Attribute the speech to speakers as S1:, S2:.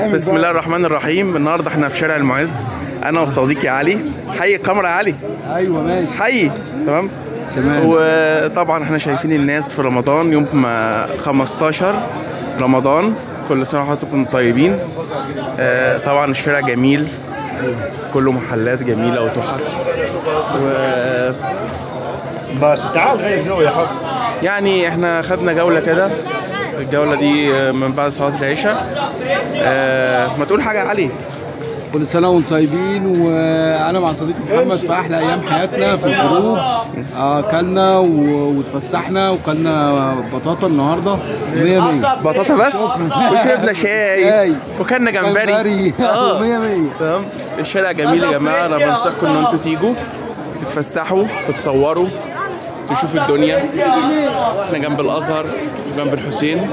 S1: بسم الله الرحمن الرحيم. النهارده احنا في شارع المعز، انا وصديقي علي. حي الكاميرا يا علي.
S2: ايوه ماشي.
S1: حي. تمام. وطبعا احنا شايفين الناس في رمضان، يوم 15 رمضان. كل سنه وحضراتكم طيبين. طبعا الشارع جميل، كله محلات جميله وتحف.
S3: بس تعال غير جو يا حب.
S1: يعني احنا خدنا جوله كده، الجوله دي من بعد صلاه العشاء. ما تقول حاجه يا علي؟
S2: كل سنه وانتم طيبين، وانا مع صديقي محمد في احلى ايام حياتنا في الخروج. اكلنا واتفسحنا وكلنا بطاطا النهارده 100 100
S1: بطاطا بس وشربنا شاي وكلنا جمبري
S2: 100 100.
S1: تمام. الشارع جميل يا جماعه، انا بنصحكم ان انتوا تيجوا تتفسحوا تتصوروا تشوفوا الدنيا. احنا جنب الازهر جنب الحسين.